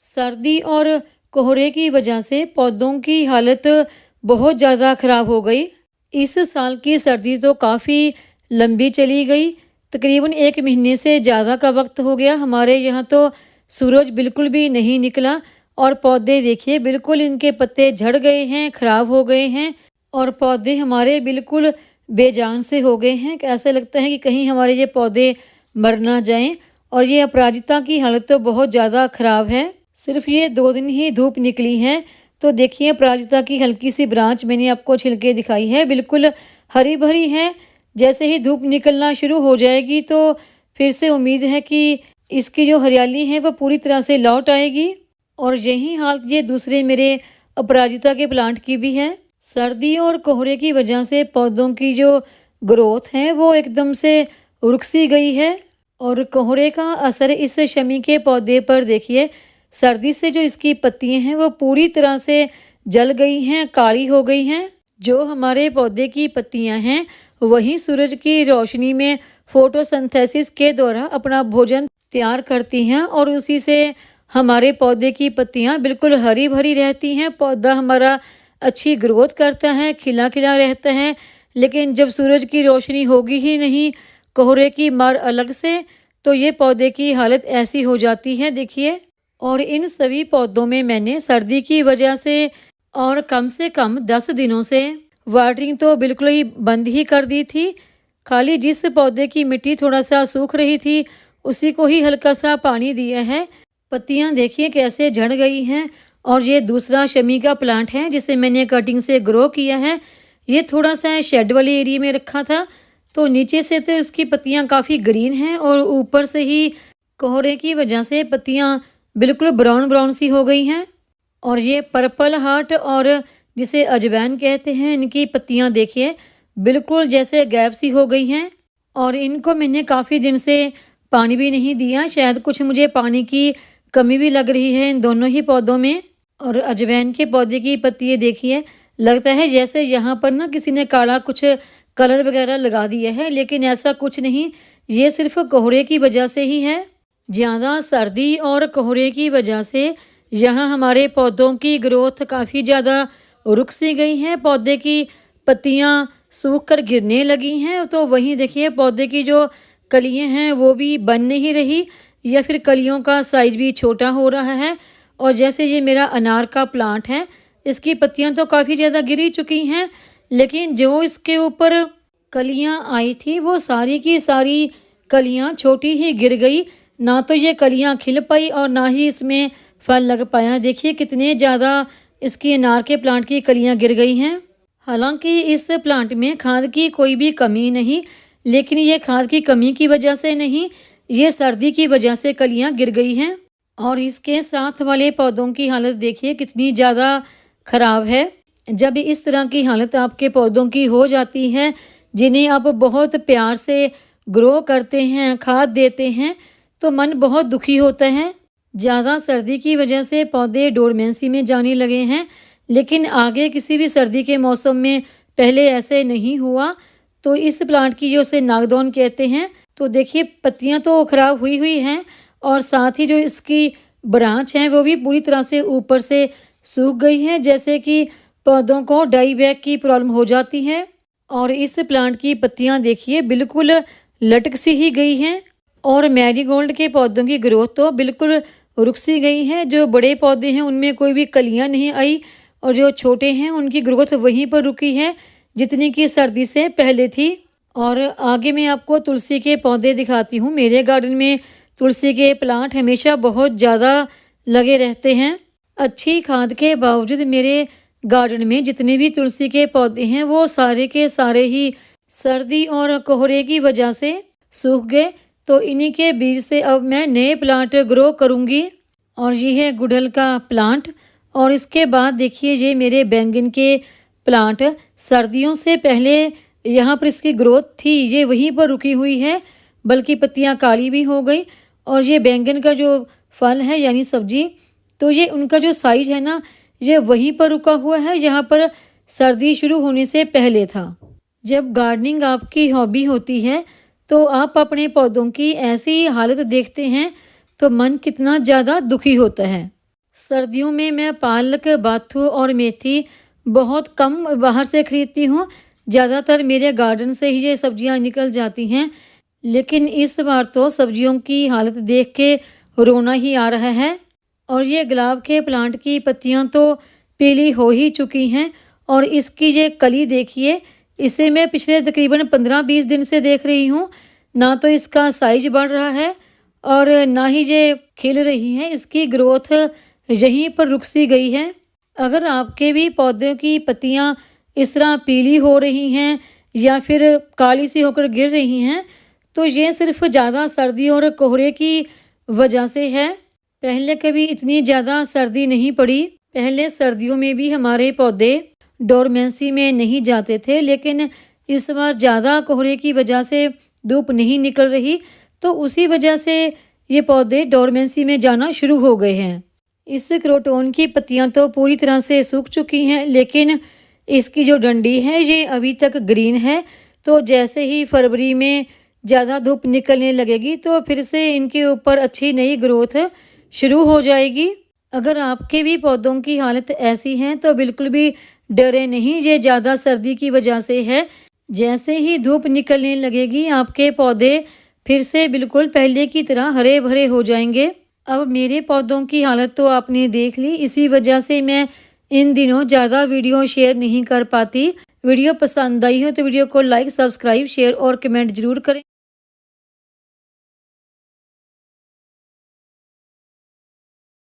सर्दी और कोहरे की वजह से पौधों की हालत बहुत ज़्यादा ख़राब हो गई। इस साल की सर्दी तो काफ़ी लंबी चली गई, तकरीबन 1 महीने से ज़्यादा का वक्त हो गया। हमारे यहाँ तो सूरज बिल्कुल भी नहीं निकला और पौधे देखिए बिल्कुल इनके पत्ते झड़ गए हैं, ख़राब हो गए हैं और पौधे हमारे बिल्कुल बेजान से हो गए हैं। ऐसा लगता है कि कहीं हमारे ये पौधे मर ना जाएं। और ये अपराजिता की हालत तो बहुत ज़्यादा ख़राब है। सिर्फ ये 2 दिन ही धूप निकली है तो देखिए अपराजिता की हल्की सी ब्रांच मैंने आपको छिलके दिखाई है, बिल्कुल हरी भरी है। जैसे ही धूप निकलना शुरू हो जाएगी तो फिर से उम्मीद है कि इसकी जो हरियाली है वो पूरी तरह से लौट आएगी। और यही हाल ये दूसरे मेरे अपराजिता के प्लांट की भी है। सर्दी और कोहरे की वजह से पौधों की जो ग्रोथ है वो एकदम से रुक सी गई है। और कोहरे का असर इस शमी के पौधे पर देखिए, सर्दी से जो इसकी पत्तियां हैं वो पूरी तरह से जल गई हैं, काली हो गई हैं। जो हमारे पौधे की पत्तियां हैं वही सूरज की रोशनी में फोटोसिंथेसिस के द्वारा अपना भोजन तैयार करती हैं और उसी से हमारे पौधे की पत्तियां बिल्कुल हरी भरी रहती हैं। पौधा हमारा अच्छी ग्रोथ करता है, खिला खिला रहता है। लेकिन जब सूरज की रोशनी होगी ही नहीं, कोहरे की मार अलग से, तो ये पौधे की हालत ऐसी हो जाती है देखिए। और इन सभी पौधों में मैंने सर्दी की वजह से और कम से कम 10 दिनों से वाटरिंग तो बिल्कुल ही बंद ही कर दी थी। खाली जिस पौधे की मिट्टी थोड़ा सा सूख रही थी उसी को ही हल्का सा पानी दिया है। पत्तियां देखिए कैसे झड़ गई हैं। और ये दूसरा शमी का प्लांट है जिसे मैंने कटिंग से ग्रो किया है। ये थोड़ा सा शेड वाले एरिया में रखा था तो नीचे से तो उसकी पत्तियां काफ़ी ग्रीन हैं और ऊपर से ही कोहरे की वजह से पत्तियां बिल्कुल ब्राउन ब्राउन सी हो गई हैं। और ये पर्पल हार्ट और जिसे अजवाइन कहते हैं, इनकी पत्तियां देखिए बिल्कुल जैसे गैप सी हो गई हैं। और इनको मैंने काफ़ी दिन से पानी भी नहीं दिया, शायद कुछ मुझे पानी की कमी भी लग रही है इन दोनों ही पौधों में। और अजवाइन के पौधे की पत्ती देखिए, लगता है जैसे यहाँ पर ना किसी ने काला कुछ कलर वगैरह लगा दिया है, लेकिन ऐसा कुछ नहीं, ये सिर्फ कोहरे की वजह से ही है। ज़्यादा सर्दी और कोहरे की वजह से यहाँ हमारे पौधों की ग्रोथ काफ़ी ज़्यादा रुक सी गई है। पौधे की पत्तियाँ सूख कर गिरने लगी हैं। तो वहीं देखिए पौधे की जो कलियाँ हैं वो भी बन नहीं रही या फिर कलियों का साइज भी छोटा हो रहा है। और जैसे ये मेरा अनार का प्लांट है, इसकी पत्तियाँ तो काफ़ी ज़्यादा गिरी चुकी हैं, लेकिन जो इसके ऊपर कलियाँ आई थी वो सारी की सारी कलियाँ छोटी ही गिर गई। ना तो ये कलियाँ खिल पाई और ना ही इसमें फल लग पाया। देखिए कितने ज़्यादा इसकी अनार के प्लांट की कलियाँ गिर गई हैं। हालांकि इस प्लांट में खाद की कोई भी कमी नहीं, लेकिन ये खाद की कमी की वजह से नहीं, ये सर्दी की वजह से कलियाँ गिर गई हैं। और इसके साथ वाले पौधों की हालत देखिए कितनी ज़्यादा ख़राब है। जब इस तरह की हालत आपके पौधों की हो जाती है, जिन्हें आप बहुत प्यार से ग्रो करते हैं, खाद देते हैं, तो मन बहुत दुखी होता है। ज़्यादा सर्दी की वजह से पौधे डोरमेंसी में जाने लगे हैं, लेकिन आगे किसी भी सर्दी के मौसम में पहले ऐसे नहीं हुआ। तो इस प्लांट की जो उसे नागदौन कहते हैं, तो देखिए पत्तियां तो खराब हुई हुई हैं और साथ ही जो इसकी ब्रांच है वो भी पूरी तरह से ऊपर से सूख गई है, जैसे कि पौधों को डाई बैक की प्रॉब्लम हो जाती है। और इस प्लांट की पत्तियां देखिए बिल्कुल लटक सी ही गई हैं। और मैरीगोल्ड के पौधों की ग्रोथ तो बिल्कुल रुक सी गई है। जो बड़े पौधे हैं उनमें कोई भी कलियां नहीं आई और जो छोटे हैं उनकी ग्रोथ वहीं पर रुकी है जितनी कि सर्दी से पहले थी। और आगे मैं आपको तुलसी के पौधे दिखाती हूँ। मेरे गार्डन में तुलसी के प्लांट हमेशा बहुत ज़्यादा लगे रहते हैं। अच्छी खाद के बावजूद मेरे गार्डन में जितने भी तुलसी के पौधे हैं वो सारे के सारे ही सर्दी और कोहरे की वजह से सूख गए। तो इन्हीं के बीज से अब मैं नए प्लांट ग्रो करूँगी। और ये है गुड़हल का प्लांट। और इसके बाद देखिए ये मेरे बैंगन के प्लांट, सर्दियों से पहले यहाँ पर इसकी ग्रोथ थी, ये वहीं पर रुकी हुई है, बल्कि पत्तियाँ काली भी हो गई। और ये बैंगन का जो फल है यानी सब्जी, तो ये उनका जो साइज है ना, ये वहीं पर रुका हुआ है जहाँ पर सर्दी शुरू होने से पहले था। जब गार्डनिंग आपकी हॉबी होती है तो आप अपने पौधों की ऐसी हालत देखते हैं तो मन कितना ज़्यादा दुखी होता है। सर्दियों में मैं पालक, बाथू और मेथी बहुत कम बाहर से खरीदती हूँ। ज़्यादातर मेरे गार्डन से ही ये सब्जियाँ निकल जाती हैं। लेकिन इस बार तो सब्जियों की हालत देख के रोना ही आ रहा है। और ये गुलाब के प्लांट की पत्तियाँ तो पीली हो ही चुकी हैं। और इसकी ये कली देखिए, इसे मैं पिछले तकरीबन 15-20 दिन से देख रही हूँ। ना तो इसका साइज बढ़ रहा है और ना ही ये खिल रही है। इसकी ग्रोथ यहीं पर रुक सी गई है। अगर आपके भी पौधों की पत्तियां इस तरह पीली हो रही हैं या फिर काली सी होकर गिर रही हैं, तो ये सिर्फ ज़्यादा सर्दी और कोहरे की वजह से है। पहले कभी इतनी ज़्यादा सर्दी नहीं पड़ी। पहले सर्दियों में भी हमारे पौधे डोरमेंसी में नहीं जाते थे, लेकिन इस बार ज़्यादा कोहरे की वजह से धूप नहीं निकल रही, तो उसी वजह से ये पौधे डोरमेंसी में जाना शुरू हो गए हैं। इस क्रोटोन की पत्तियां तो पूरी तरह से सूख चुकी हैं, लेकिन इसकी जो डंडी है ये अभी तक ग्रीन है। तो जैसे ही फरवरी में ज़्यादा धूप निकलने लगेगी तो फिर से इनके ऊपर अच्छी नई ग्रोथ शुरू हो जाएगी। अगर आपके भी पौधों की हालत ऐसी है तो बिल्कुल भी डरे नहीं, ये ज़्यादा सर्दी की वजह से है। जैसे ही धूप निकलने लगेगी आपके पौधे फिर से बिल्कुल पहले की तरह हरे भरे हो जाएंगे। अब मेरे पौधों की हालत तो आपने देख ली, इसी वजह से मैं इन दिनों ज़्यादा वीडियो शेयर नहीं कर पाती। वीडियो पसंद आई हो तो वीडियो को लाइक, सब्सक्राइब, शेयर और कमेंट ज़रूर करें।